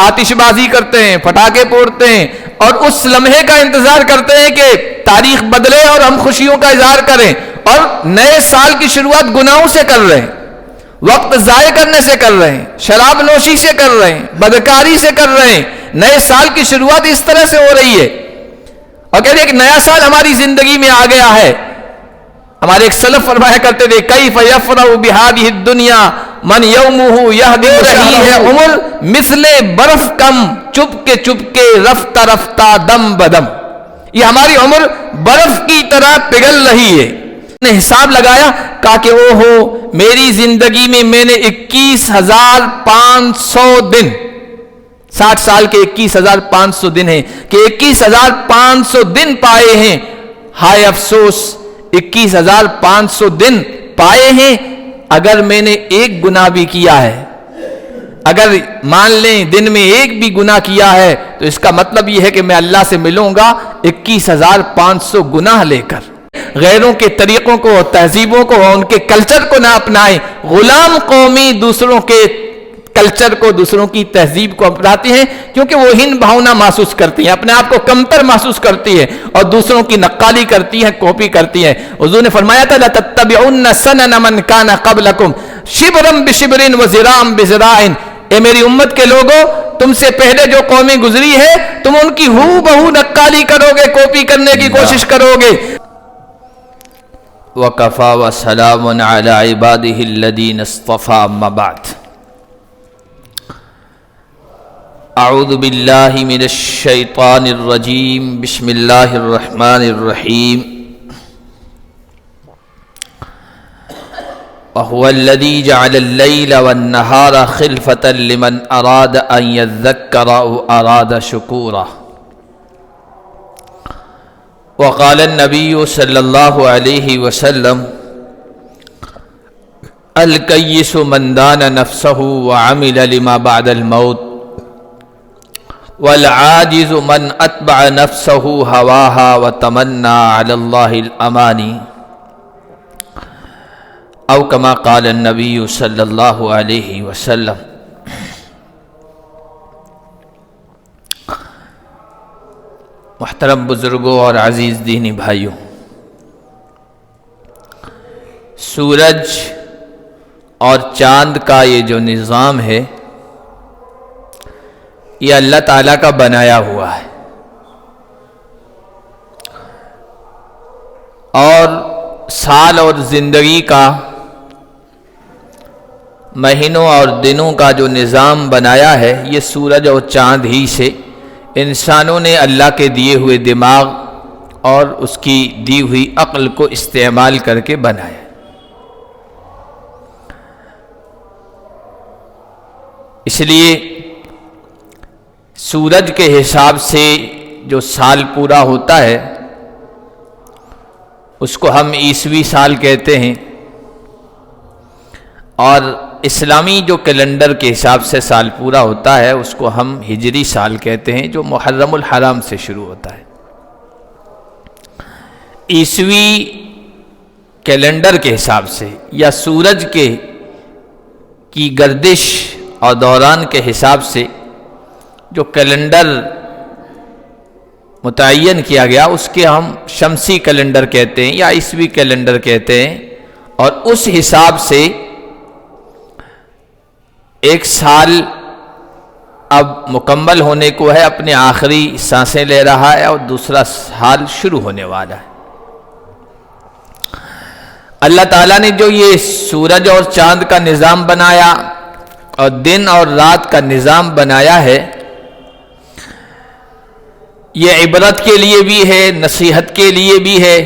آتش بازی کرتے ہیں، پٹاخے پھوڑتے ہیں اور اس لمحے کا انتظار کرتے ہیں کہ تاریخ بدلے اور ہم خوشیوں کا اظہار کریں، اور نئے سال کی شروعات گناہوں سے کر رہے ہیں، وقت ضائع کرنے سے کر رہے ہیں، شراب نوشی سے کر رہے ہیں، بدکاری سے کر رہے ہیں۔ نئے سال کی شروعات اس طرح سے ہو رہی ہے، اور کہتے ہیں کہ نیا سال ہماری زندگی میں آ گیا ہے۔ ہمارے ایک سلف فرمایا کرتے تھے کیف یفرح بہذہ الدنیا من یومہ یہدم رہی ہے عمر مثل برف کم چپ کے رفتہ رفتہ دم بدم، یہ ہماری عمر برف کی طرح پگھل رہی ہے۔ نے حساب لگایا، کہا کہ او ہو میری زندگی میں نے 21,500 دن، 60 سال کے 21,500 دن ہیں کہ 21,500 دن پائے ہیں۔ ہائے افسوس 21,500 دن پائے ہیں، اگر میں نے ایک گناہ بھی کیا ہے، اگر مان لیں دن میں ایک بھی گناہ کیا ہے تو اس کا مطلب یہ ہے کہ میں اللہ سے ملوں گا 21,500 گناہ لے کر۔ غیروں کے طریقوں کو، تہذیبوں کو، ان کے کلچر کو نہ اپنائیں۔ غلام قومی دوسروں کے کلچر کو، دوسروں کی تہذیب کو اپناتی ہیں کیونکہ وہ ہین بھاونا محسوس کرتی ہیں، اپنے آپ کو کمتر محسوس کرتی ہے اور دوسروں کی نقالی کرتی ہیں، کاپی کرتی ہیں۔ حضور نے فرمایا تھا لَتَتَّبِعُنَّ سَنَنَ مَنْ كَانَ قَبْلَكُمْ شِبْرًا بِشِبْرٍ وَذِرَاعًا بِذِرَاعٍ، اے میری امت کے لوگوں، تم سے پہلے جو قومیں گزری ہے تم ان کی ہو بہو نقالی کرو گے، کاپی کرنے کی کوشش کرو گے۔ وَكَفَى وَسَلَامٌ عَلَىٰ عِبَادِهِ الَّذِينَ اصْطَفَىٰ أَمَّا بَعْدُ۔ اعوذ باللہ من الشیطان الرجیم، بسم اللہ الرحمن الرحیم۔ وَهُوَ الَّذِي جَعَلَ اللَّيْلَ وَالنَّهَارَ خِلْفَةً لِمَنْ أَرَادَ أَنْ يَذَّكَّرَ أَوْ أَرَادَ شُكُورًا۔ وقال النبی صلی اللہ علیہ وسلم الکیس من دان نفسه وعمل لما بعد الموت والعاجز من اتبع نفسه هواها وتمنى على الله الامانی، او کما قال النبی صلی اللہ علیہ وسلم۔ محترم بزرگوں اور عزیز دینی بھائیوں، سورج اور چاند کا یہ جو نظام ہے یہ اللہ تعالیٰ کا بنایا ہوا ہے، اور سال اور زندگی کا، مہینوں اور دنوں کا جو نظام بنایا ہے یہ سورج اور چاند ہی سے انسانوں نے اللہ کے دیے ہوئے دماغ اور اس کی دی ہوئی عقل کو استعمال کر کے بنایا۔ اس لیے سورج کے حساب سے جو سال پورا ہوتا ہے اس کو ہم عیسوی سال کہتے ہیں، اور اسلامی جو کیلنڈر کے حساب سے سال پورا ہوتا ہے اس کو ہم ہجری سال کہتے ہیں، جو محرم الحرام سے شروع ہوتا ہے۔ عیسوی کیلنڈر کے حساب سے یا سورج کی گردش اور دوران کے حساب سے جو کیلنڈر متعین کیا گیا اس کے ہم شمسی کیلنڈر کہتے ہیں یا عیسوی کیلنڈر کہتے ہیں، اور اس حساب سے ایک سال اب مکمل ہونے کو ہے، اپنے آخری سانسیں لے رہا ہے، اور دوسرا سال شروع ہونے والا ہے۔ اللہ تعالیٰ نے جو یہ سورج اور چاند کا نظام بنایا اور دن اور رات کا نظام بنایا ہے، یہ عبرت کے لیے بھی ہے، نصیحت کے لیے بھی ہے،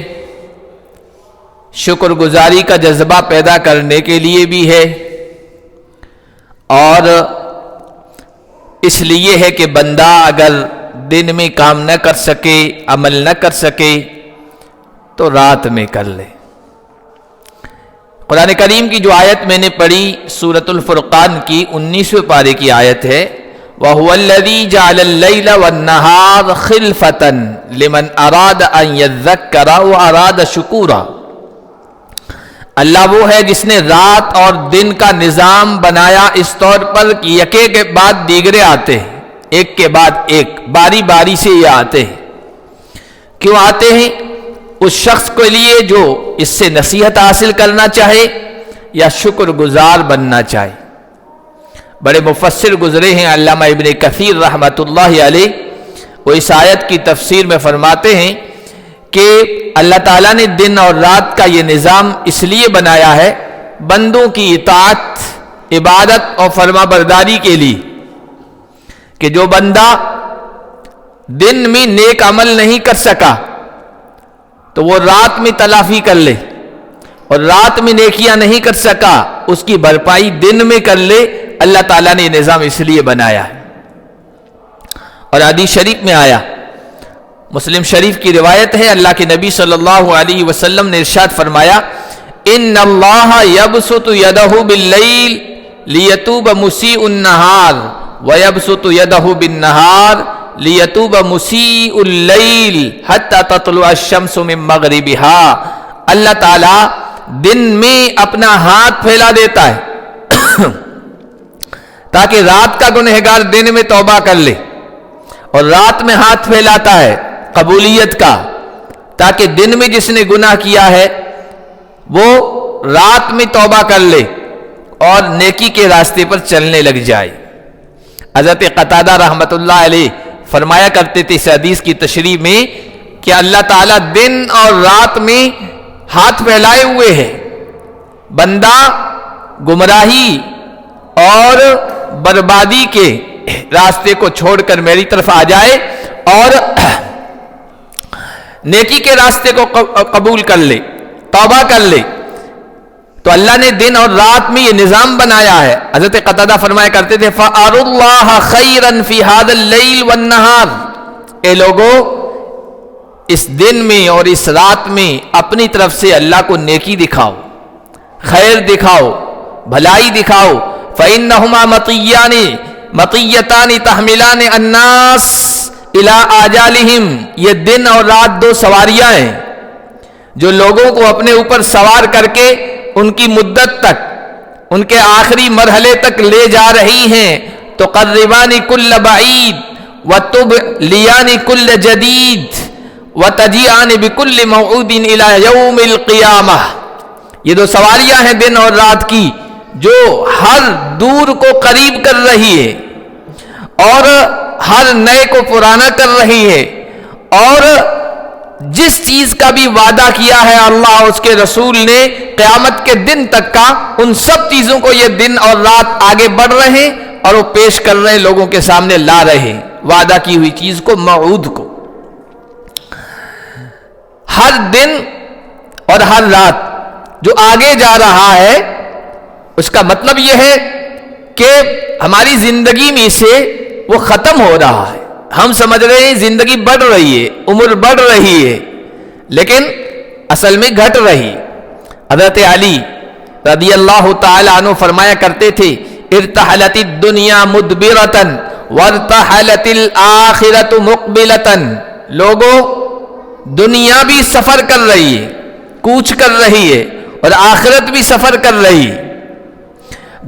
شکر گزاری کا جذبہ پیدا کرنے کے لیے بھی ہے، اور اس لیے ہے کہ بندہ اگر دن میں کام نہ کر سکے، عمل نہ کر سکے تو رات میں کر لے۔ قرآن کریم کی جو آیت میں نے پڑھی سورۃ الفرقان کی 19ویں پارے کی آیت ہے، وَهُوَ الَّذِي جَعَلَ اللَّيْلَ وَالنَّهَارَ خِلْفَةً لِمَنْ أَرَادَ أَنْ يَذَّكَّرَ وَأَرَادَ شُكُورًا۔ اللہ وہ ہے جس نے رات اور دن کا نظام بنایا اس طور پر کہ یکے کے بعد دیگرے آتے ہیں، ایک کے بعد ایک باری باری سے یہ آتے ہیں. کیوں آتے ہیں؟ اس شخص کے لیے جو اس سے نصیحت حاصل کرنا چاہے یا شکر گزار بننا چاہے. بڑے مفسر گزرے ہیں علامہ ابن کثیر رحمۃ اللہ علیہ، وہ اس آیت کی تفسیر میں فرماتے ہیں کہ اللہ تعالیٰ نے دن اور رات کا یہ نظام اس لیے بنایا ہے بندوں کی اطاعت، عبادت اور فرما برداری کے لیے، کہ جو بندہ دن میں نیک عمل نہیں کر سکا تو وہ رات میں تلافی کر لے، اور رات میں نیکیاں نہیں کر سکا اس کی بھرپائی دن میں کر لے. اللہ تعالیٰ نے یہ نظام اس لیے بنایا ہے. اور حدیث شریف میں آیا، مسلم شریف کی روایت ہے، اللہ کے نبی صلی اللہ علیہ وسلم نے ارشاد فرمایا ان اللہ یبسط یدہ باللیل لیتوب مسیء النہار ویبسط یدہ بالنہار لیتوب مسیء اللیل حتی تطلع الشمس من مغربہا. اللہ تعالی دن میں اپنا ہاتھ پھیلا دیتا ہے تاکہ رات کا گنہگار دن میں توبہ کر لے، اور رات میں ہاتھ پھیلاتا ہے قبولیت کا تاکہ دن میں جس نے گناہ کیا ہے وہ رات میں توبہ کر لے اور نیکی کے راستے پر چلنے لگ جائے. حضرت قتادہ رحمت اللہ علیہ فرمایا کرتے تھے اس حدیث کی تشریح میں کہ اللہ تعالیٰ دن اور رات میں ہاتھ پھیلائے ہوئے ہے، بندہ گمراہی اور بربادی کے راستے کو چھوڑ کر میری طرف آ جائے اور نیکی کے راستے کو قبول کر لے، توبہ کر لے. تو اللہ نے دن اور رات میں یہ نظام بنایا ہے. حضرت قتادہ فرمایا کرتے تھے فَأَرُوا اللَّهَ خَيْرًا فِي هَذَا اللَّيْلِ وَالنَّهَارِ، اے لوگو اس دن میں اور اس رات میں اپنی طرف سے اللہ کو نیکی دکھاؤ، خیر دکھاؤ، بھلائی دکھاؤ. فَإِنَّهُمَا مَطِيَّتَانِ تَحْمِلَانِ النَّاسِ إِلَىٰ آجَالِهِمْ، یہ دن اور رات دو سواریاں ہیں جو لوگوں کو اپنے اوپر سوار کر کے ان کی مدت تک، ان کے آخری مرحلے تک لے جا رہی ہیں. تُقَرِّبَانِ كُلَّ بَعِيدٍ وَتُبْلِيَانِ كُلَّ جَدِيدٍ وَتَجِيئَانِ بِكُلِّ مَوْعُودٍ إِلَىٰ يَوْمِ الْقِيَامَةِ. یہ دو سواریاں ہیں دن اور رات کی جو ہر دور کو قریب کر رہی ہے اور ہر نئے کو پرانا کر رہی ہے، اور جس چیز کا بھی وعدہ کیا ہے اللہ اور اس کے رسول نے قیامت کے دن تک کا، ان سب چیزوں کو یہ دن اور رات آگے بڑھ رہے ہیں اور وہ پیش کر رہے ہیں، لوگوں کے سامنے لا رہے ہیں وعدہ کی ہوئی چیز کو، موعود کو. ہر دن اور ہر رات جو آگے جا رہا ہے اس کا مطلب یہ ہے کہ ہماری زندگی میں سے وہ ختم ہو رہا ہے. ہم سمجھ رہے ہیں زندگی بڑھ رہی ہے، عمر بڑھ رہی ہے، لیکن اصل میں گھٹ رہی. حضرت علی رضی اللہ تعالی عنہ فرمایا کرتے تھے ارتحلت الدنیا مدبرتن وارتحلت الآخرت مقبلتن. لوگوں، دنیا بھی سفر کر رہی ہے، کوچ کر رہی ہے، اور آخرت بھی سفر کر رہی ہے.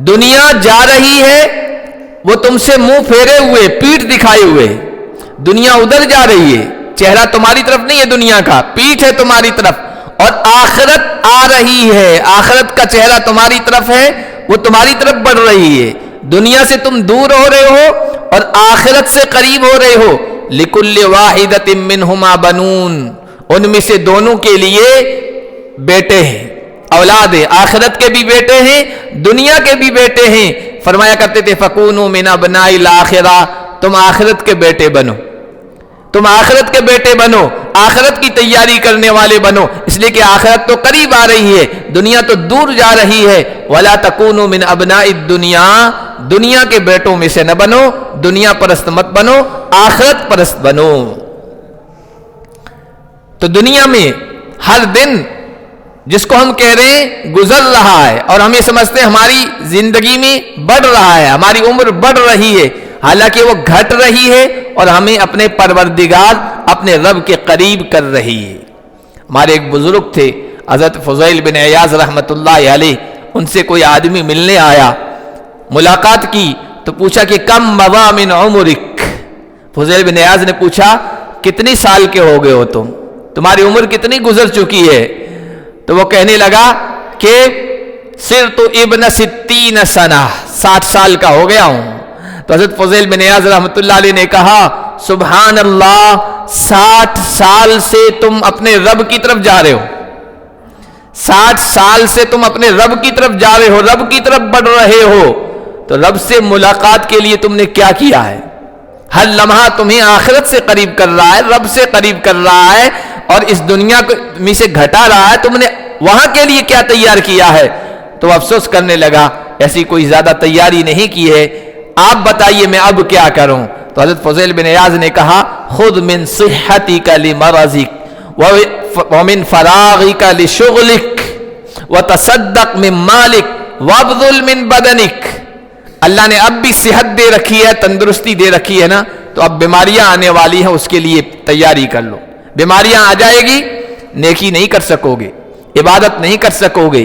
دنیا جا رہی ہے، وہ تم سے منہ پھیرے ہوئے، پیٹھ دکھائے ہوئے. دنیا ادھر جا رہی ہے، چہرہ تمہاری طرف نہیں ہے دنیا کا، پیٹھ ہے تمہاری طرف. اور آخرت آ رہی ہے، آخرت کا چہرہ تمہاری طرف ہے، وہ تمہاری طرف بڑھ رہی ہے. دنیا سے تم دور ہو رہے ہو اور آخرت سے قریب ہو رہے ہو. لِكُلِّ وَاحِدَةٍ مِّنْهُمَا بَنُونَ، ان میں سے دونوں کے لیے بیٹے ہیں، اولاد ہیں. آخرت کے بھی بیٹے ہیں، دنیا کے بھی بیٹے ہیں. فرمایا کرتے تھے فَكُونُوا مِنْ أَبْنَاءِ الْآخِرَةِ، تم آخرت کے بیٹے بنو، تم آخرت کے بیٹے بنو، آخرت کی تیاری کرنے والے بنو. اس لیے کہ آخرت تو قریب آ رہی ہے، دنیا تو دور جا رہی ہے. وَلَا تَكُونُوا مِنْ أَبْنَاءِ الدُّنْيَا، دنیا کے بیٹوں میں سے نہ بنو، دنیا پرست مت بنو، آخرت پرست بنو. تو دنیا میں ہر دن جس کو ہم کہہ رہے ہیں گزر رہا ہے اور ہم یہ سمجھتے ہیں ہماری زندگی میں بڑھ رہا ہے، ہماری عمر بڑھ رہی ہے، حالانکہ وہ گھٹ رہی ہے اور ہمیں اپنے پروردگار، اپنے رب کے قریب کر رہی ہے. ہمارے ایک بزرگ تھے حضرت فضیل بن عیاض رحمت اللہ علیہ، ان سے کوئی آدمی ملنے آیا، ملاقات کی تو پوچھا کہ کم مضی من عمرک، فضیل بن عیاض نے پوچھا کتنی سال کے ہو گئے ہو تمہاری عمر کتنی گزر چکی ہے؟ تو وہ کہنے لگا کہ صرت ابن 60 سنہ، 60 سال کا ہو گیا ہوں۔ تو حضرت فضیل بن عیاض رحمۃ اللہ علیہ نے کہا سبحان اللہ، 60 سال سے تم اپنے رب کی طرف جا رہے ہو، 60 سال سے تم اپنے رب کی طرف جا رہے ہو، رب کی طرف بڑھ رہے ہو، تو رب سے ملاقات کے لیے تم نے کیا کیا ہے؟ ہر لمحہ تمہیں آخرت سے قریب کر رہا ہے، رب سے قریب کر رہا ہے، اور اس دنیا میں سے گھٹا رہا ہے، تم نے وہاں کے لیے کیا تیار کیا ہے؟ تو افسوس کرنے لگا ایسی کوئی زیادہ تیاری نہیں کی ہے، آپ بتائیے میں اب کیا کروں؟ تو حضرت فضیل بن عیاض نے کہا خذ من صحتک لمرضک ومن فراغک لشغلک وتصدق من مالک وابذل من بدنک۔ اللہ نے اب بھی صحت دے رکھی ہے، تندرستی دے رکھی ہے نا، تو اب بیماریاں آنے والی ہیں، اس کے لیے تیاری کر لو۔ بیماریاں آ جائے گی، نیکی نہیں کر سکو گے، عبادت نہیں کر سکو گے،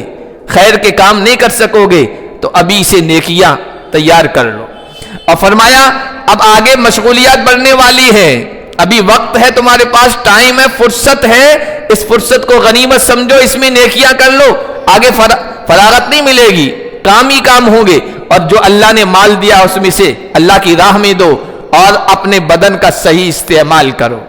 خیر کے کام نہیں کر سکو گے، تو ابھی سے نیکیاں تیار کر لو۔ اور فرمایا اب آگے مشغولیات بڑھنے والی ہیں، ابھی وقت ہے تمہارے پاس، ٹائم ہے، فرصت ہے، اس فرصت کو غنیمت سمجھو، اس میں نیکیاں کر لو، آگے فراغت نہیں ملے گی، کام ہی کام ہوں گے، اور جو اللہ نے مال دیا اس میں سے اللہ کی راہ میں دو، اور اپنے بدن کا صحیح استعمال کرو،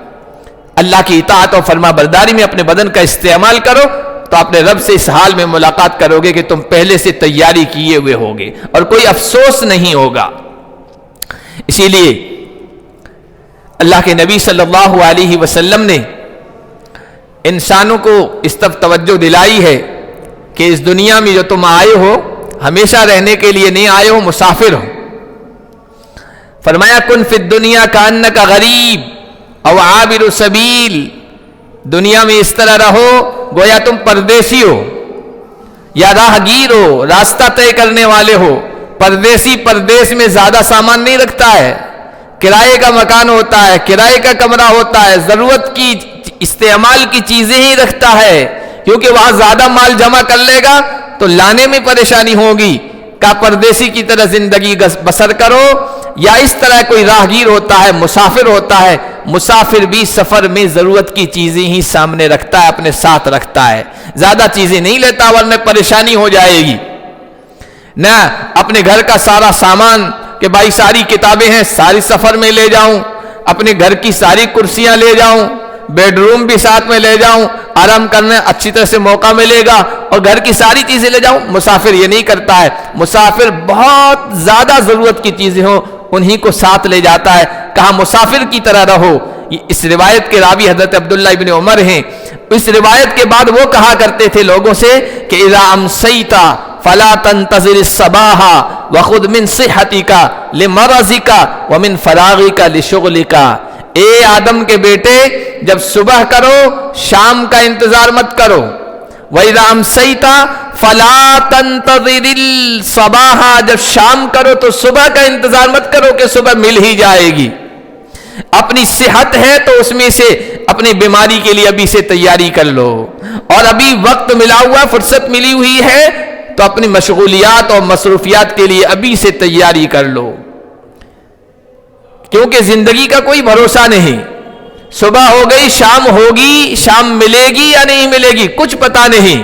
اللہ کی اطاعت اور فرما برداری میں اپنے بدن کا استعمال کرو، تو اپنے رب سے اس حال میں ملاقات کرو گے کہ تم پہلے سے تیاری کیے ہوئے ہوگے اور کوئی افسوس نہیں ہوگا۔ اسی لیے اللہ کے نبی صلی اللہ علیہ وسلم نے انسانوں کو اس طرف توجہ دلائی ہے کہ اس دنیا میں جو تم آئے ہو ہمیشہ رہنے کے لیے نہیں آئے ہو، مسافر ہو۔ فرمایا کن فی الدنیا کانک غریب او عابر سبیل، دنیا میں اس طرح رہو گویا تم پردیسی ہو یا راہگیر ہو، راستہ طے کرنے والے ہو۔ پردیسی پردیس میں زیادہ سامان نہیں رکھتا ہے، کرائے کا مکان ہوتا ہے، کرائے کا کمرہ ہوتا ہے، ضرورت کی استعمال کی چیزیں ہی رکھتا ہے، کیونکہ وہاں زیادہ مال جمع کر لے گا تو لانے میں پریشانی ہوگی۔ کا پردیسی کی طرح زندگی بسر کرو، یا اس طرح کوئی راہگیر ہوتا ہے، مسافر ہوتا ہے، مسافر بھی سفر میں ضرورت کی چیزیں ہی سامنے رکھتا ہے، اپنے ساتھ رکھتا ہے، زیادہ چیزیں نہیں لیتا ورنہ پریشانی ہو جائے گی۔ نہ اپنے گھر کا سارا سامان کہ بھائی ساری کتابیں ہیں ساری سفر میں لے جاؤں، اپنے گھر کی ساری کرسیاں لے جاؤں، بیڈ روم بھی ساتھ میں لے جاؤں، آرام کرنے اچھی طرح سے موقع ملے گا، اور گھر کی ساری چیزیں لے جاؤں۔ مسافر یہ نہیں کرتا ہے، مسافر بہت زیادہ ضرورت کی چیزیں ہوں انہی کو ساتھ لے جاتا ہے۔ کہا مسافر کی طرح رہو۔ اس روایت کے راوی حضرت عبداللہ ابن عمر ہیں۔ اس روایت کے بعد وہ کہا کرتے تھے لوگوں سے کہ اذا امسیت فلا تنتظر الصباح وخذ من صحتک لمرضک ومن فراغک لشغلک۔ اے آدم کے بیٹے، جب صبح کرو شام کا انتظار مت کرو۔ وَإِذَا أَمْسَيْتَ فَلَا تَنْتَظِرِ الصَّبَاحَ، جب شام کرو تو صبح کا انتظار مت کرو کہ صبح مل ہی جائے گی۔ اپنی صحت ہے تو اس میں سے اپنی بیماری کے لیے ابھی سے تیاری کر لو، اور ابھی وقت ملا ہوا، فرصت ملی ہوئی ہے تو اپنی مشغولیات اور مصروفیات کے لیے ابھی سے تیاری کر لو، کیونکہ زندگی کا کوئی بھروسہ نہیں۔ صبح ہو گئی، شام ہوگی، شام ملے گی یا نہیں ملے گی کچھ پتا نہیں۔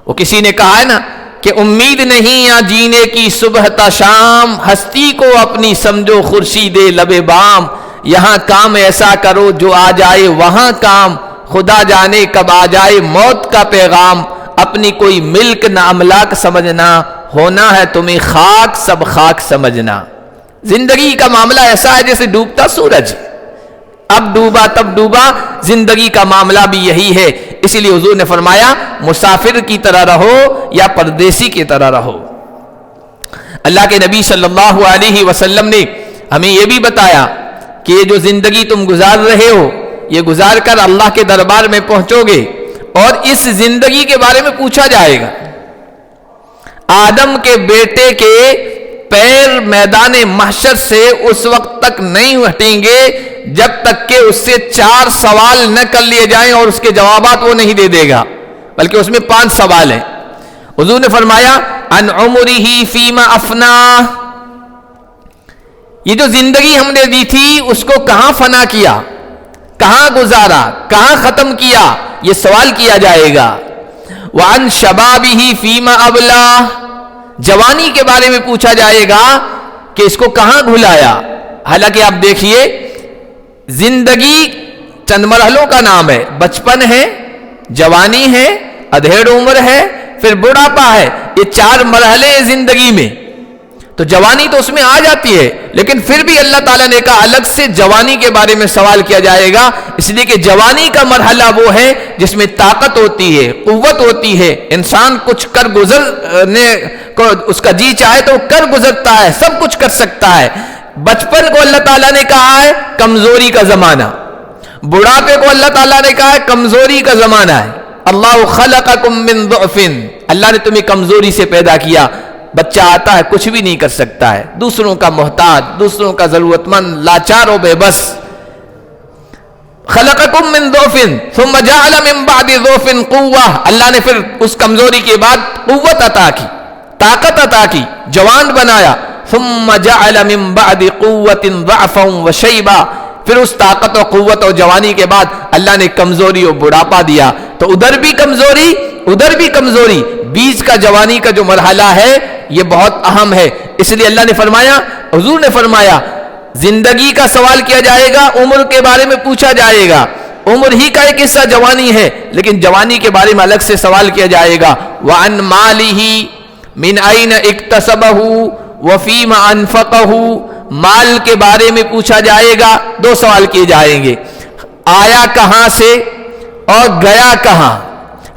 وہ کسی نے کہا ہے نا کہ امید نہیں یا جینے کی صبح تا شام، ہستی کو اپنی سمجھو خورشید لب بام، یہاں کام ایسا کرو جو آ جائے وہاں کام، خدا جانے کب آ جائے موت کا پیغام، اپنی کوئی ملک نہ املاک سمجھنا، ہونا ہے تمہیں خاک سب خاک سمجھنا۔ زندگی کا معاملہ ایسا ہے جیسے ڈوبتا سورج، اب ڈوبا تب ڈوبا، زندگی کا معاملہ بھی یہی ہے۔ اسی لیے حضور نے فرمایا مسافر کی طرح رہو یا پردیسی کی طرح رہو۔ اللہ کے نبی صلی اللہ علیہ وسلم نے ہمیں یہ بھی بتایا کہ یہ جو زندگی تم گزار رہے ہو یہ گزار کر اللہ کے دربار میں پہنچو گے اور اس زندگی کے بارے میں پوچھا جائے گا۔ آدم کے بیٹے کے پیر میدان محشر سے اس وقت تک نہیں ہٹیں گے جب تک کہ اس سے 4 سوال نہ کر لیے جائیں اور اس کے جوابات وہ نہیں دے دے گا، بلکہ اس میں 5 سوال ہیں۔ حضور نے فرمایا ان عمرہ فیما افنا، یہ جو زندگی ہم نے دی تھی اس کو کہاں فنا کیا، کہاں گزارا، کہاں ختم کیا، یہ سوال کیا جائے گا. وَعَنْ شَبَابِهِ فِيمَا أَبْلَاهُ، جوانی کے بارے میں پوچھا جائے گا کہ اس کو کہاں بھلایا. حالانکہ آپ دیکھیے زندگی چند مرحلوں کا نام ہے، بچپن ہے، جوانی ہے، ادھیڑ عمر ہے، پھر بڑھاپا ہے. یہ 4 مرحلے ہیں زندگی میں. تو جوانی تو اس میں آ جاتی ہے، لیکن پھر بھی اللہ تعالیٰ نے کہا الگ سے جوانی کے بارے میں سوال کیا جائے گا، اس لیے کہ جوانی کا مرحلہ وہ ہے جس میں طاقت ہوتی ہے، قوت ہوتی ہے، انسان کچھ کر گزرنے کو اس کا جی چاہے تو کر گزرتا ہے، سب کچھ کر سکتا ہے. بچپن کو اللہ تعالیٰ نے کہا ہے کمزوری کا زمانہ، بڑھاپے کو اللہ تعالیٰ نے کہا ہے کمزوری کا زمانہ ہے. اللہ خلقکم من ضعف، اللہ نے تمہیں کمزوری سے پیدا کیا. بچہ آتا ہے کچھ بھی نہیں کر سکتا ہے، دوسروں کا محتاج، دوسروں کا ضرورت مند، لاچار و بے بس. خلقکم من ضعف ثم جعل من بعد ضعف قوة، اللہ نے پھر اس کمزوری کے بعد قوت عطا کی، طاقت عطا کی، جوان بنایا. ثم جعل من بعد قوة ضعفا وشيبا، پھر اس طاقت و قوت اور جوانی کے بعد اللہ نے کمزوری اور بڑھاپا دیا. تو ادھر بھی کمزوری ادھر بھی کمزوری، بیچ کا جوانی کا جو مرحلہ ہے یہ بہت اہم ہے. اس لیے اللہ نے فرمایا، حضور نے فرمایا زندگی کا سوال کیا جائے گا، عمر کے بارے میں پوچھا جائے گا. عمر ہی کا ایک حصہ جوانی ہے، لیکن جوانی کے بارے میں الگ سے سوال کیا جائے گا. وَعَنْ مَالِهِ مِنْ أَيْنَ اكْتَسَبَهُ وَفِيمَ أَنْفَقَهُ، مال کے بارے میں پوچھا جائے گا. 2 سوال کیے جائیں گے، آیا کہاں سے اور گیا کہاں،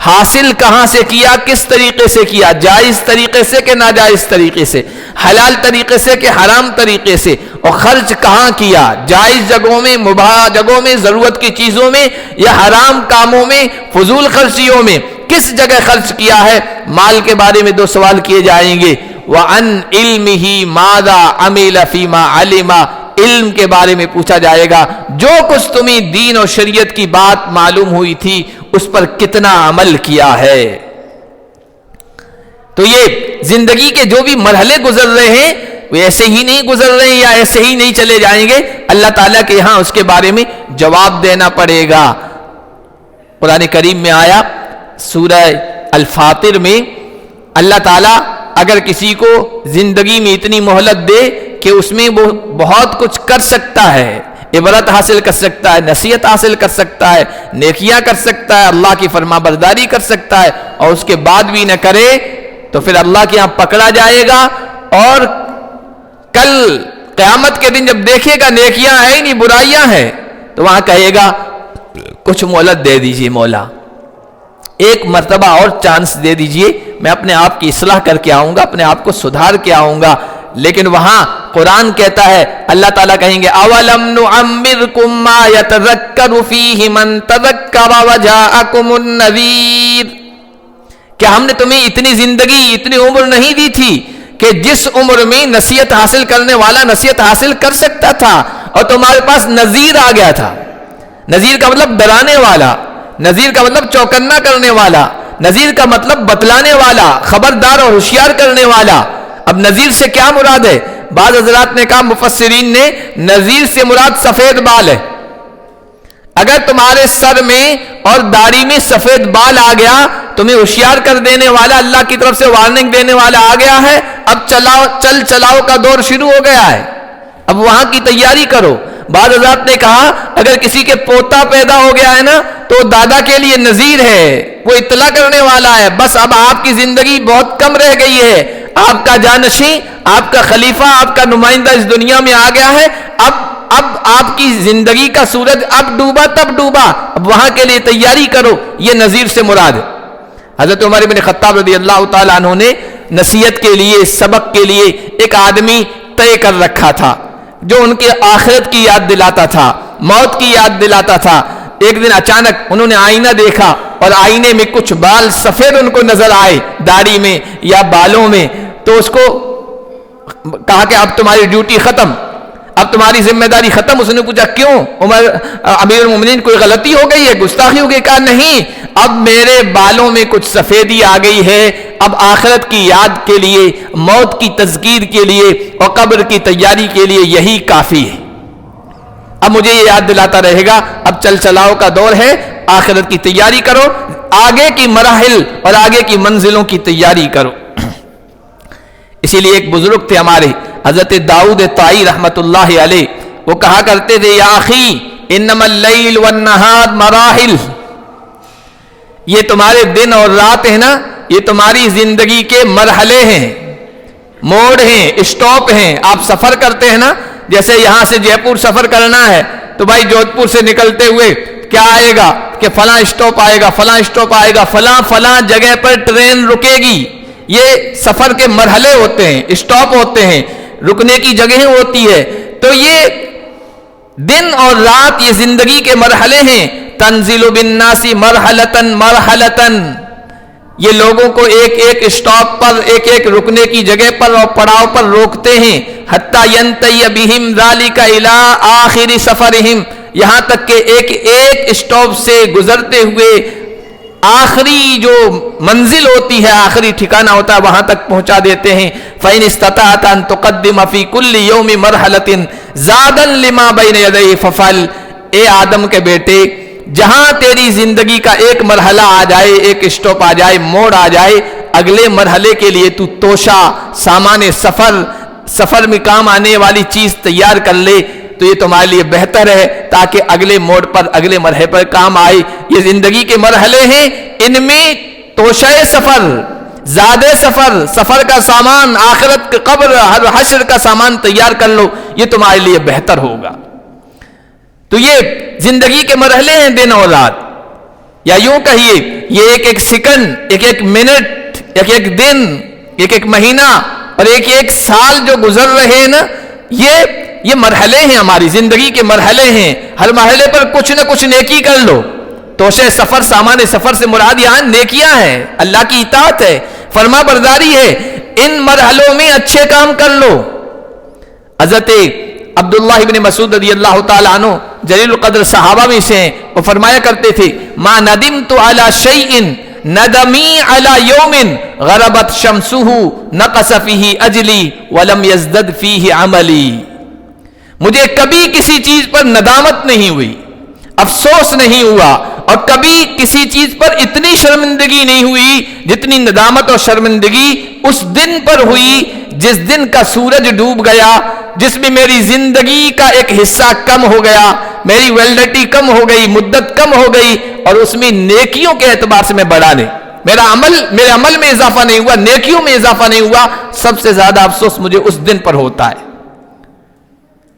حاصل کہاں سے کیا، کس طریقے سے کیا، جائز طریقے سے کہ ناجائز طریقے سے، حلال طریقے سے کہ حرام طریقے سے، اور خرچ کہاں کیا، جائز جگہوں میں، مباح جگہوں میں، ضرورت کی چیزوں میں، یا حرام کاموں میں، فضول خرچیوں میں، کس جگہ خرچ کیا ہے. مال کے بارے میں 2 سوال کیے جائیں گے. وَعَنْ عِلْمِهِ مَاذَا عَمِلَ فِي مَا عَلِمَ، علم کے بارے میں پوچھا جائے گا، جو کچھ تمہیں دین اور شریعت کی بات معلوم ہوئی تھی اس پر کتنا عمل کیا ہے. تو یہ زندگی کے جو بھی مرحلے گزر رہے ہیں وہ ایسے ہی نہیں گزر رہے ہیں یا ایسے ہی نہیں چلے جائیں گے. اللہ تعالیٰ کے ہاں اس کے بارے میں جواب دینا پڑے گا. قرآن کریم میں آیا سورہ الفاطر میں، اللہ تعالیٰ اگر کسی کو زندگی میں اتنی مہلت دے کہ اس میں وہ بہت کچھ کر سکتا ہے، عبرت حاصل کر سکتا ہے، نصیحت حاصل کر سکتا ہے، نیکیاں کر سکتا ہے، اللہ کی فرما برداری کر سکتا ہے، اور اس کے بعد بھی نہ کرے تو پھر اللہ کے یہاں پکڑا جائے گا. اور کل قیامت کے دن جب دیکھے گا نیکیاں ہیں نہیں برائیاں ہیں، تو وہاں کہے گا کچھ مہلت دے دیجئے مولا، ایک مرتبہ اور چانس دے دیجئے، میں اپنے آپ کی اصلاح کر کے آؤں گا، اپنے آپ کو سدھار کے آؤں گا. لیکن وہاں قرآن کہتا ہے، اللہ تعالیٰ کہیں گے اولم نعمرکم ما یتذکر فیہ من تذکر وجاءکم النذیر، کیا ہم نے تمہیں اتنی زندگی، اتنی عمر نہیں دی تھی کہ جس عمر میں نصیحت حاصل کرنے والا نصیحت حاصل کر سکتا تھا اور تمہارے پاس نذیر آ گیا تھا. نذیر کا مطلب ڈرانے والا، نذیر کا مطلب چوکنا کرنے والا، نذیر کا مطلب بتلانے والا، خبردار اور ہوشیار کرنے والا. اب نذیر سے کیا مراد ہے؟ بعض حضرات نے کہا، مفسرین نے، نذیر سے مراد سفید بال ہے. اگر تمہارے سر میں اور داڑھی میں سفید بال آ گیا، تمہیں ہوشیار کر دینے والا، اللہ کی طرف سے وارننگ دینے والا آ گیا ہے. اب چلاؤ کا دور شروع ہو گیا ہے، اب وہاں کی تیاری کرو. بعض حضرات نے کہا اگر کسی کے پوتا پیدا ہو گیا ہے نا تو دادا کے لیے نذیر ہے، وہ اطلاع کرنے والا ہے. بس اب آپ کی زندگی بہت کم رہ گئی ہے، آپ کا جانشین، آپ کا خلیفہ، آپ کا نمائندہ اس دنیا میں آ گیا ہے. اب آپ کی زندگی کا سورج اب ڈوبا تب ڈوبا، اب وہاں کے لیے تیاری کرو. یہ نذیر سے مراد ہے. حضرت عمر بن خطاب رضی اللہ تعالیٰ عنہ نے نصیحت کے لیے، سبق کے لیے ایک آدمی طے کر رکھا تھا جو ان کے آخرت کی یاد دلاتا تھا، موت کی یاد دلاتا تھا. ایک دن اچانک انہوں نے آئینہ دیکھا اور آئینے میں کچھ بال سفید ان کو نظر آئے داڑھی میں یا بالوں میں. تو اس کو کہا کہ اب تمہاری ڈیوٹی ختم، اب تمہاری ذمہ داری ختم. اس نے پوچھا کیوں عمر امیر المومنین، کوئی غلطی ہو گئی ہے، گستاخی ہو گئی؟ کہا نہیں، اب میرے بالوں میں کچھ سفیدی آ گئی ہے، اب آخرت کی یاد کے لیے، موت کی تذکیر کے لیے اور قبر کی تیاری کے لیے یہی کافی ہے۔ اب مجھے یہ یاد دلاتا رہے گا، اب چل چلاؤ کا دور ہے، آخرت کی تیاری کرو، آگے کی مراحل اور آگے کی منزلوں کی تیاری کرو۔ اسی لیے ایک بزرگ تھے ہمارے حضرت داؤد طائی رحمت اللہ علیہ، وہ کہا کرتے تھے یا اخی انما اللیل والنہار مراحل، یہ تمہارے دن اور رات ہے نا، یہ تمہاری زندگی کے مرحلے ہیں، موڑ ہیں، اسٹاپ ہیں۔ آپ سفر کرتے ہیں نا، جیسے یہاں سے جے پور سفر کرنا ہے تو بھائی جودھ پور سے نکلتے ہوئے کیا آئے گا کہ فلاں اسٹاپ آئے گا، فلاں اسٹاپ آئے گا، فلاں جگہ پر ٹرین رکے گی۔ یہ سفر کے مرحلے ہوتے ہیں، اسٹاپ ہوتے ہیں، رکنے کی جگہیں ہوتی ہے۔ تو یہ دن اور رات یہ زندگی کے مرحلے ہیں۔ تنزل بالناس مرحلتن مرحلتن، یہ لوگوں کو ایک ایک اسٹاپ پر، ایک ایک رکنے کی جگہ پر اور پڑاؤ پر روکتے ہیں۔ حتی ینتہی بہم ذالک الی آخر سفرہم، یہاں تک کہ ایک ایک اسٹاپ سے گزرتے ہوئے آخری جو منزل ہوتی ہے، آخری ٹھکانہ ہوتا ہے، وہاں تک پہنچا دیتے ہیں۔ فَإِنِ اسْتَطَعْتَ أَن تُقَدِّمَ فِي كُلِّ يَوْمِ مَرْحَلَةٍ زَادًا لِمَا بَيْنَ يَدَيْهِ فَافْعَلْ، اے آدم کے بیٹے، جہاں تیری زندگی کا ایک مرحلہ آ جائے، ایک اسٹاپ آ جائے، موڑ آ جائے، اگلے مرحلے کے لیے تو توشہ، سامان سفر میں کام آنے والی چیز تیار کر لے، تو یہ تمہارے لیے بہتر ہے تاکہ اگلے موڑ پر، اگلے مرحلے پر کام آئے۔ یہ زندگی کے مرحلے ہیں، ان میں توشہ سفر، زیادہ سفر کا سامان، آخرت کے قبر حشر کا سامان تیار کر لو، یہ تمہارے لیے بہتر ہوگا۔ تو یہ زندگی کے مرحلے ہیں، دن اور رات، یا یوں کہیے یہ ایک ایک سیکنڈ، ایک ایک منٹ، ایک ایک دن، ایک ایک مہینہ اور ایک ایک سال جو گزر رہے ہیں نا، یہ مرحلے ہیں، ہماری زندگی کے مرحلے ہیں۔ ہر مرحلے پر کچھ نہ کچھ نیکی کر لو۔ توشہ سفر، سامان سفر سے مراد یہاں نیکیاں ہیں، اللہ کی اطاعت ہے، فرما برداری ہے، ان مرحلوں میں اچھے کام کر لو۔ حضرت عبداللہ ابن مسعود رضی اللہ تعالیٰ عنہ جلیل القدر صحابہ میں سے ہیں، وہ فرمایا کرتے تھے ما ندمت علی شیء ندمی علی یوم غربت شمسہ نقص فیہ اجلی ولم یزدد فیہ عملی، مجھے کبھی کسی چیز پر ندامت نہیں ہوئی، افسوس نہیں ہوا، اور کبھی کسی چیز پر اتنی شرمندگی نہیں ہوئی جتنی ندامت اور شرمندگی اس دن پر ہوئی جس دن کا سورج ڈوب گیا، جس میں میری زندگی کا ایک حصہ کم ہو گیا، میری ویلڈٹی کم ہو گئی، مدت کم ہو گئی، اور اس میں نیکیوں کے اعتبار سے میں بڑا نہیں، میرے عمل میں اضافہ نہیں ہوا، نیکیوں میں اضافہ نہیں ہوا۔ سب سے زیادہ افسوس مجھے اس دن پر ہوتا ہے۔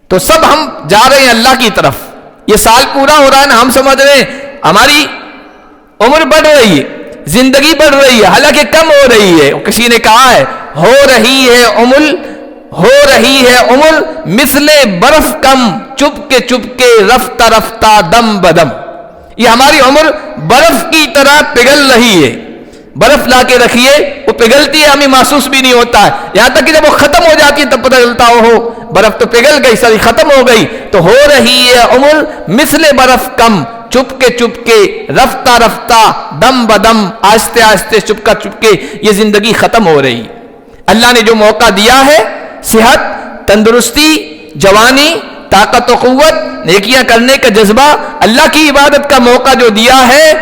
تو سب ہم جا رہے ہیں اللہ کی طرف، یہ سال پورا ہو رہا ہے نا، ہم سمجھ رہے ہیں ہماری عمر بڑھ رہی ہے، زندگی بڑھ رہی ہے، حالانکہ کم ہو رہی ہے۔ کسی نے کہا ہے ہو رہی ہے عمر مثل برف کم، چپ کے رفتہ رفتہ دم بدم، یہ ہماری عمر برف کی طرح پگھل رہی ہے۔ برف لا کے رکھیے، وہ پگھلتی ہے، ہمیں محسوس بھی نہیں ہوتا ہے، یہاں تک کہ جب وہ ختم ہو جاتی ہے تب پتہ چلتا ہو برف تو پگھل گئی، ساری ختم ہو گئی۔ تو ہو رہی ہے عمر مثل برف کم، چپ کے رفتہ رفتہ دم بدم، آہستہ آہستہ چپ کے یہ زندگی ختم ہو رہی۔ اللہ نے جو موقع دیا ہے، صحت، تندرستی، جوانی، طاقت و قوت، نیکیاں کرنے کا جذبہ، اللہ کی عبادت کا موقع جو دیا ہے،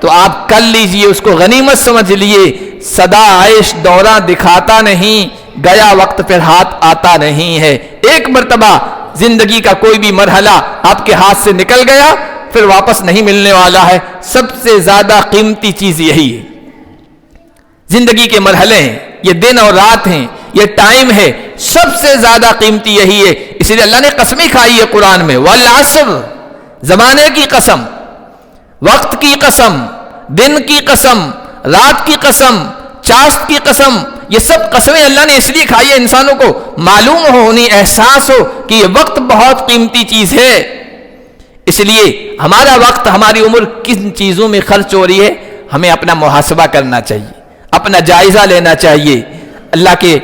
تو آپ کر لیجئے، اس کو غنیمت سمجھ لیے۔ سدا عیش دورہ دکھاتا نہیں، گیا وقت پھر ہاتھ آتا نہیں ہے۔ ایک مرتبہ زندگی کا کوئی بھی مرحلہ آپ کے ہاتھ سے نکل گیا، پھر واپس نہیں ملنے والا ہے۔ سب سے زیادہ قیمتی چیز یہی ہے، زندگی کے مرحلے ہیں، یہ دن اور رات ہیں، یہ ٹائم ہے، سب سے زیادہ قیمتی یہی ہے۔ اسی لیے اللہ نے قسمیں کھائی ہے قرآن میں، والعصر، زمانے کی قسم، وقت کی قسم، دن کی قسم، رات کی قسم، چاشت کی قسم، یہ سب قسمیں اللہ نے اس لیے کھائی ہے انسانوں کو معلوم ہو، انہیں احساس ہو کہ یہ وقت بہت قیمتی چیز ہے۔ اس لیے ہمارا وقت، ہماری عمر کن چیزوں میں خرچ ہو رہی ہے، ہمیں اپنا محاسبہ کرنا چاہیے، اپنا جائزہ لینا چاہیے۔ اللہ کے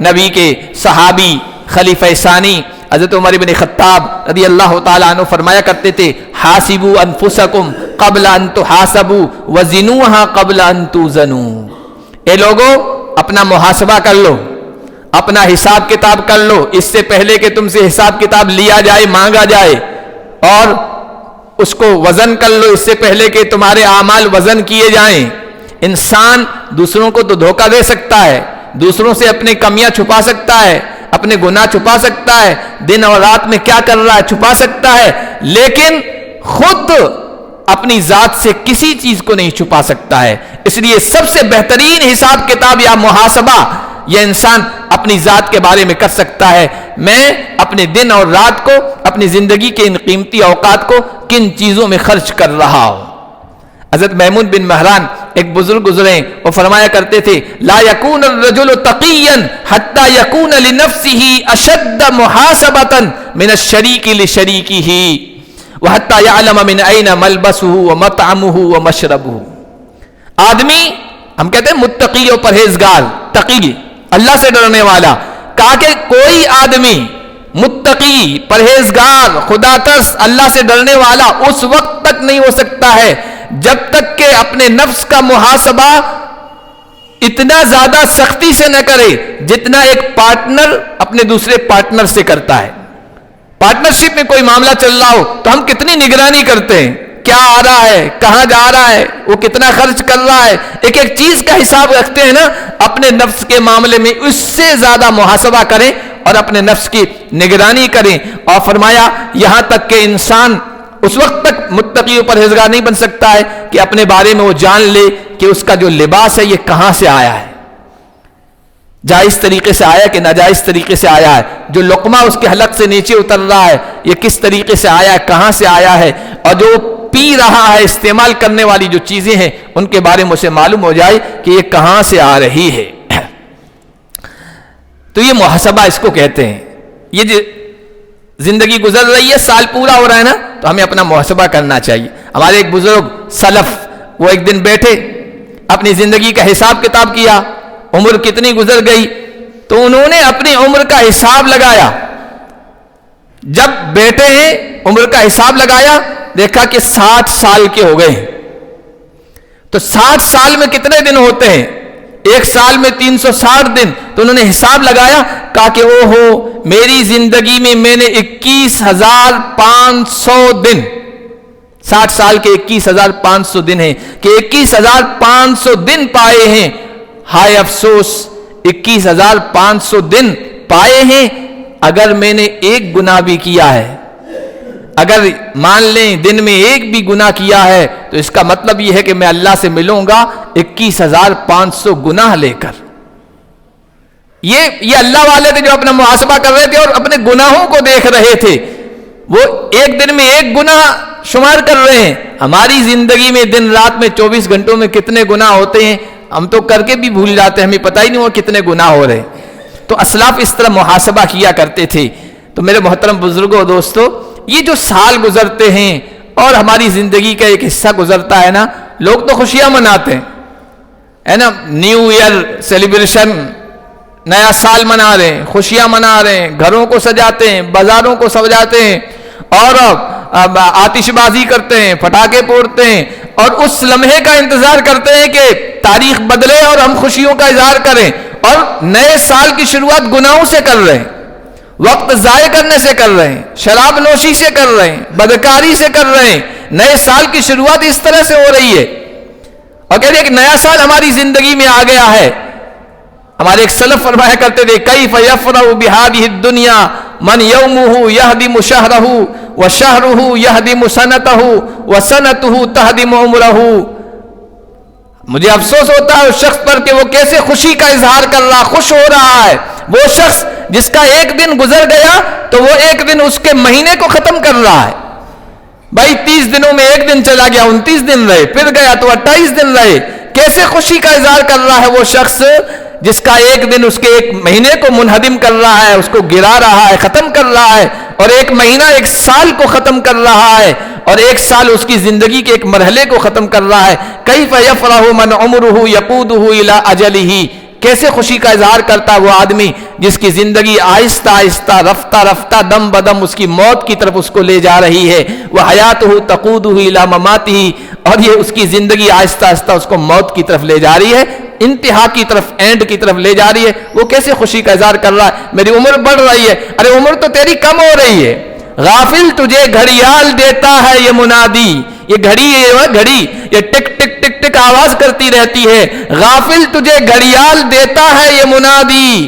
نبی کے صحابی خلیفہ ثانی حضرت عمر بن خطاب رضی اللہ تعالیٰ عنہ فرمایا کرتے تھے حاسبوا انفسکم قبل ان تحاسبوا وزنوها قبل ان توزنوا، اے لوگوں اپنا محاسبہ کر لو، اپنا حساب کتاب کر لو، اس سے پہلے کہ تم سے حساب کتاب لیا جائے، مانگا جائے، اور اس کو وزن کر لو اس سے پہلے کہ تمہارے اعمال وزن کیے جائیں۔ انسان دوسروں کو تو دھوکہ دے سکتا ہے، دوسروں سے اپنی کمیاں چھپا سکتا ہے، اپنے گناہ چھپا سکتا ہے، دن اور رات میں کیا کر رہا ہے چھپا سکتا ہے، لیکن خود اپنی ذات سے کسی چیز کو نہیں چھپا سکتا ہے۔ اس لیے سب سے بہترین حساب کتاب یا محاسبہ یہ انسان اپنی ذات کے بارے میں کر سکتا ہے، میں اپنے دن اور رات کو، اپنی زندگی کے ان قیمتی اوقات کو کن چیزوں میں خرچ کر رہا ہوں۔ حضرت میمون بن مہران ایک بزرگ گزرے، وہ فرمایا کرتے تھے لا یکون الرجل تقیا حتی یکون لنفسه اشد محاسبۃ من الشریک لشریکہ وحتی یعلم من این ملبسہ ومطعمہ ومشربہ۔ آدمی، ہم کہتے ہیں متقی و پرہیزگار، تقی اللہ سے ڈرنے والا، کہا کہ کوئی آدمی متقی، پرہیزگار، خدا ترس، اللہ سے ڈرنے والا اس وقت تک نہیں ہو سکتا ہے جب تک کہ اپنے نفس کا محاسبہ اتنا زیادہ سختی سے نہ کرے جتنا ایک پارٹنر اپنے دوسرے پارٹنر سے کرتا ہے۔ پارٹنرشپ میں کوئی معاملہ چل رہا ہو تو ہم کتنی نگرانی کرتے ہیں، کیا آ رہا ہے، کہاں جا رہا ہے، وہ کتنا خرچ کر رہا ہے، ایک ایک چیز کا حساب رکھتے ہیں نا۔ اپنے نفس کے معاملے میں اس سے زیادہ محاسبہ کریں اور اپنے نفس کی نگرانی کریں۔ اور فرمایا یہاں تک کہ انسان اس وقت تک متقی و پرہیزگار نہیں بن سکتا ہے کہ اپنے بارے میں وہ جان لے کہ اس کا جو لباس ہے یہ کہاں سے آیا ہے، جائز طریقے سے آیا کہ ناجائز طریقے سے آیا ہے، جو لقمہ اس کے حلق سے نیچے اتر رہا ہے یہ کس طریقے سے آیا ہے، کہاں سے آیا ہے، اور جو پی رہا ہے، استعمال کرنے والی جو چیزیں ہیں ان کے بارے میں اسے معلوم ہو جائے کہ یہ کہاں سے آ رہی ہے۔ تو یہ محاسبہ اس کو کہتے ہیں۔ یہ جو زندگی گزر رہی ہے، سال پورا ہو رہا ہے نا، تو ہمیں اپنا محاسبہ کرنا چاہیے۔ ہمارے ایک بزرگ سلف، وہ ایک دن بیٹھے اپنی زندگی کا حساب کتاب کیا، عمر کتنی گزر گئی، تو انہوں نے اپنی عمر کا حساب لگایا۔ جب بیٹھے ہیں عمر کا حساب لگایا، دیکھا کہ 60 سال کے ہو گئے۔ تو 60 سال میں کتنے دن ہوتے ہیں؟ ایک سال میں 360 دن۔ تو انہوں نے حساب لگایا، کہا کہ او ہو، میری زندگی میں میں نے 21,500 دن، 60 سال کے 21,500 دن ہیں کہ 21,500 دن پائے ہیں۔ ہائے افسوس، 21,500 دن پائے ہیں، اگر میں نے ایک گناہ بھی کیا ہے، اگر مان لیں دن میں ایک بھی گناہ کیا ہے، تو اس کا مطلب یہ ہے کہ میں اللہ سے ملوں گا 21,500 گناہ لے کر۔ یہ اللہ والے تھے جو اپنا محاسبہ کر رہے تھے اور اپنے گناہوں کو دیکھ رہے تھے، وہ ایک دن میں ایک گناہ شمار کر رہے ہیں۔ ہماری زندگی میں دن رات میں 24 گھنٹوں میں کتنے گناہ ہوتے ہیں، ہم تو کر کے بھی بھول جاتے ہیں، ہمیں پتہ ہی نہیں ہوا کتنے گناہ ہو رہے ہیں۔ تو اسلاف اس طرح محاسبہ کیا کرتے تھے۔ تو میرے محترم بزرگوں اور دوستو، یہ جو سال گزرتے ہیں اور ہماری زندگی کا ایک حصہ گزرتا ہے نا، لوگ تو خوشیاں مناتے ہیں، ہے نا، نیو ایئر سیلیبریشن، نیا سال منا رہے ہیں، خوشیاں منا رہے ہیں، گھروں کو سجاتے ہیں، بازاروں کو سجاتے ہیں، اور آتش بازی کرتے ہیں، پٹاخے پھوڑتے ہیں، اور اس لمحے کا انتظار کرتے ہیں کہ تاریخ بدلے اور ہم خوشیوں کا اظہار کریں، اور نئے سال کی شروعات گناہوں سے کر رہے ہیں، وقت ضائع کرنے سے کر رہے ہیں، شراب نوشی سے کر رہے ہیں، بدکاری سے کر رہے ہیں۔ نئے سال کی شروعات اس طرح سے ہو رہی ہے، اور کہتے ہیں کہ نیا سال ہماری زندگی میں آ گیا ہے۔ ہمارے ایک سلف فرمایا کرتے تھے کیف یفرح بہذہ الدنیا من یومہ یہدم شہرہ وشہرہ یہدم سنتہ وسنتہ تہدم عمرہ۔ مجھے افسوس ہوتا ہے اس شخص پر کہ وہ کیسے خوشی کا اظہار کر رہا، خوش ہو رہا ہے، وہ شخص جس کا ایک دن گزر گیا تو وہ ایک دن اس کے مہینے کو ختم کر رہا ہے۔ بھائی 30 دنوں میں ایک دن چلا گیا، 29 دن رہے، پھر گیا تو 28 دن رہے، کیسے خوشی کا اظہار کر رہا ہے وہ شخص جس کا ایک دن اس کے ایک مہینے کو منہدم کر رہا ہے، اس کو گرا رہا ہے، ختم کر رہا ہے، اور ایک مہینہ ایک سال کو ختم کر رہا ہے، اور ایک سال اس کی زندگی کے ایک مرحلے کو ختم کر رہا ہے۔ کیف یفرح من عمرہ یقودہ الی اجلہ، کیسے خوشی کا اظہار کرتا وہ آدمی جس کی زندگی آہستہ آہستہ رفتہ رفتہ دم بدم اس کی موت کی طرف اس کو لے جا رہی ہے۔ وحیاتہ تقودہ الی مماتہ، اور یہ اس کی زندگی آہستہ آہستہ اس کو موت کی طرف لے جا رہی ہے۔ انتہا کی طرف، اینڈ کی طرف لے جا رہی ہے، وہ کیسے خوشی کا اظہار کر رہا ہے؟ میری عمر بڑھ رہی ہے، ارے عمر تو تیری کم ہو رہی ہے۔ غافل تجھے گھڑیال دیتا ہے یہ منادی، یہ گھڑی یہ ٹک ٹک ٹک ٹک آواز کرتی رہتی ہے، غافل تجھے گھڑیال دیتا ہے یہ منادی،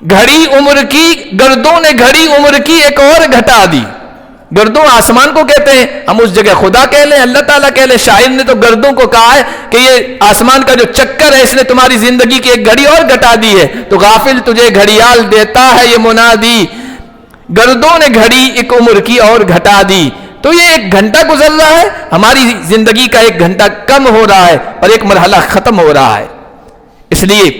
گھڑی عمر کی گردوں نے گھڑی عمر کی ایک اور گھٹا دی۔ گردوں آسمان کو کہتے ہیں، ہم اس جگہ خدا کہہ لیں، اللہ تعالیٰ کہہ لیں، شاعر نے تو گردوں کو کہا ہے کہ یہ آسمان کا جو چکر ہے اس نے تمہاری زندگی کی ایک گھڑی اور گھٹا دی ہے۔ تو غافل تجھے گھڑیال دیتا ہے یہ منادی، گردوں نے گھڑی ایک عمر کی اور گھٹا دی۔ تو یہ ایک گھنٹہ گزر رہا ہے، ہماری زندگی کا ایک گھنٹہ کم ہو رہا ہے اور ایک مرحلہ ختم ہو رہا ہے۔ اس لیے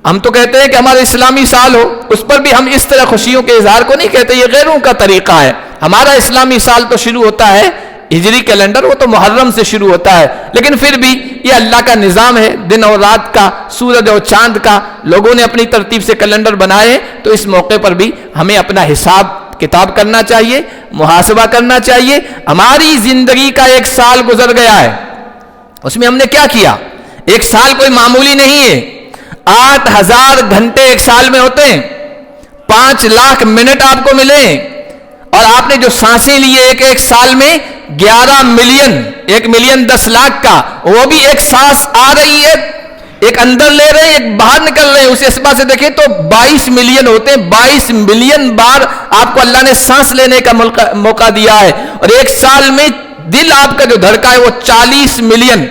ہم تو کہتے ہیں کہ ہمارا اسلامی سال ہو، اس پر بھی ہم اس طرح خوشیوں کے اظہار کو نہیں کہتے، یہ غیروں کا طریقہ ہے۔ ہمارا اسلامی سال تو شروع ہوتا ہے ہجری کیلنڈر، وہ تو محرم سے شروع ہوتا ہے، لیکن پھر بھی یہ اللہ کا نظام ہے، دن اور رات کا، سورج اور چاند کا، لوگوں نے اپنی ترتیب سے کیلنڈر بنائے، تو اس موقع پر بھی ہمیں اپنا حساب کتاب کرنا چاہیے، محاسبہ کرنا چاہیے۔ ہماری زندگی کا ایک سال گزر گیا ہے، اس میں ہم نے کیا کیا؟ ایک سال کوئی معمولی نہیں ہے، 8,000 گھنٹے ایک سال میں ہوتے ہیں، 5 لاکھ منٹ آپ کو ملے، اور آپ نے جو سانسیں لی ایک سال میں 11 ملین، 1 ملین 10 لاکھ کا، وہ بھی ایک سانس آ رہی ہے، ایک اندر لے رہے ہیں ایک باہر نکل رہے ہیں، اس اعتبار سے دیکھیں تو 22 ملین ہوتے ہیں، 22 ملین بار آپ کو اللہ نے سانس لینے کا موقع دیا ہے، اور ایک سال میں دل آپ کا جو دھڑکا ہے وہ 40 ملین۔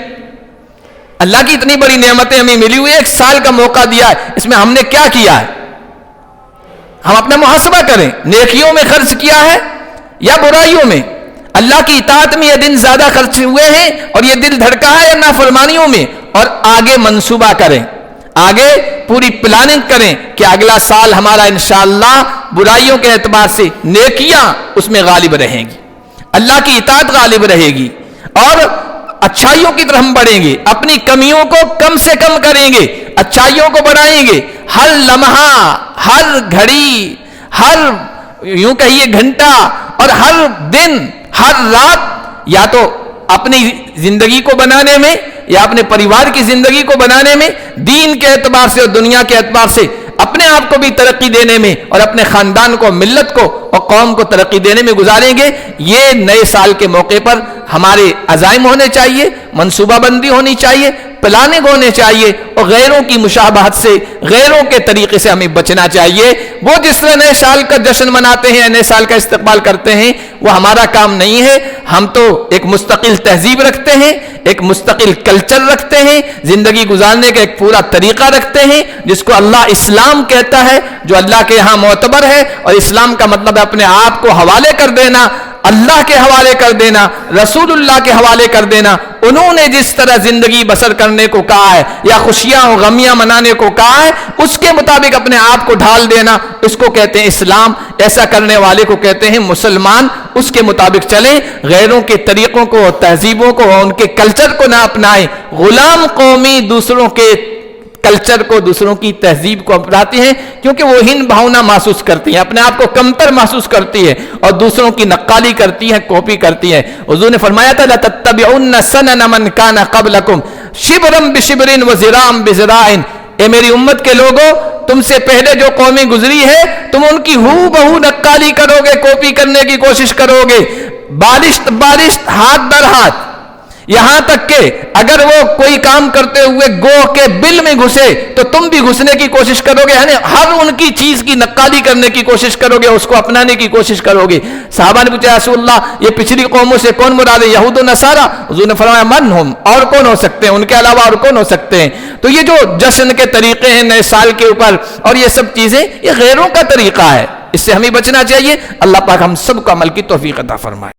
اللہ کی اتنی بڑی نعمتیں ہمیں ملی ہوئی، ایک سال کا موقع دیا ہے، اس میں ہم نے کیا کیا ہے؟ ہم اپنا محاسبہ کریں، نیکیوں میں خرچ کیا ہے یا برائیوں میں؟ اللہ کی اطاعت میں یہ دن زیادہ خرچ ہوئے ہیں اور یہ دل دھڑکا ہے یا نافرمانیوں میں؟ اور آگے منصوبہ کریں، آگے پوری پلاننگ کریں کہ اگلا سال ہمارا انشاءاللہ برائیوں کے اعتبار سے نیکیاں اس میں غالب رہیں گی، اللہ کی اطاعت غالب رہے گی، اور اچھائیوں کی طرف ہم بڑھیں گے، اپنی کمیوں کو کم سے کم کریں گے، اچھائیوں کو بڑھائیں گے۔ ہر لمحہ، ہر گھڑی، ہر یوں کہیے گھنٹہ، اور ہر دن، ہر رات، یا تو اپنی زندگی کو بنانے میں یا اپنے پریوار کی زندگی کو بنانے میں، دین کے اعتبار سے اور دنیا کے اعتبار سے اپنے آپ کو بھی ترقی دینے میں، اور اپنے خاندان کو، ملت کو اور قوم کو ترقی دینے میں گزاریں گے۔ یہ نئے سال کے موقع پر ہمارے عزائم ہونے چاہیے، منصوبہ بندی ہونی چاہیے، پلاننگ ہونے چاہیے، اور غیروں کی مشابہت سے، غیروں کے طریقے سے ہمیں بچنا چاہیے۔ وہ جس طرح نئے سال کا جشن مناتے ہیں، نئے سال کا استقبال کرتے ہیں، وہ ہمارا کام نہیں ہے۔ ہم تو ایک مستقل تہذیب رکھتے ہیں، ایک مستقل کلچر رکھتے ہیں، زندگی گزارنے کا ایک پورا طریقہ رکھتے ہیں، جس کو اللہ اسلام کہتا ہے، جو اللہ کے ہاں معتبر ہے۔ اور اسلام کا مطلب ہے اپنے آپ کو حوالے کر دینا، اللہ کے حوالے کر دینا، رسول اللہ کے حوالے کر دینا۔ انہوں نے جس طرح زندگی بسر کرنے کو کہا ہے یا خوشیاں و غمیاں منانے کو کہا ہے، اس کے مطابق اپنے آپ کو ڈھال دینا، اس کو کہتے ہیں اسلام۔ ایسا کرنے والے کو کہتے ہیں مسلمان۔ اس کے مطابق چلیں، غیروں کے طریقوں کو، تہذیبوں کو، ان کے کلچر کو نہ اپنائیں۔ غلام قومی دوسروں کے کلچر کو، دوسروں کی تہذیب کو اپناتی ہیں، کیونکہ وہ ہین بھاونا محسوس کرتی ہیں، اپنے آپ کو کمتر محسوس کرتی ہے، اور دوسروں کی نقالی کرتی ہیں، کاپی کرتی ہیں۔ حضور نے فرمایا تھا لَتَتَّبِعُنَّ سَنَنَ مَنْ كَانَ قَبْلَكُمْ شِبْرًا بِشِبْرٍ وَذِرَاعًا بِذِرَاعٍ۔ اے میری امت کے لوگوں، تم سے پہلے جو قومیں گزری ہے، تم ان کی ہو بہو نقالی کرو گے، کاپی کرنے کی کوشش کرو گے، بالشت بالشت، ہاتھ در ہاتھ، یہاں تک کہ اگر وہ کوئی کام کرتے ہوئے گوہ کے بل میں گھسے تو تم بھی گھسنے کی کوشش کرو گے، یعنی ہر ان کی چیز کی نقالی کرنے کی کوشش کرو گے، اس کو اپنانے کی کوشش کرو گے۔ صحابہ نے پوچھا رسول اللہ، یہ پچھلی قوموں سے کون مراد ہے؟ یہود و نصارہ؟ حضور نے فرمایا من ہم، اور کون ہو سکتے ہیں، ان کے علاوہ اور کون ہو سکتے ہیں؟ تو یہ جو جشن کے طریقے ہیں نئے سال کے اوپر، اور یہ سب چیزیں، یہ غیروں کا طریقہ ہے، اس سے ہمیں بچنا چاہیے۔ اللہ پاک ہم سب کو عمل کی توفیق عطا فرمائے۔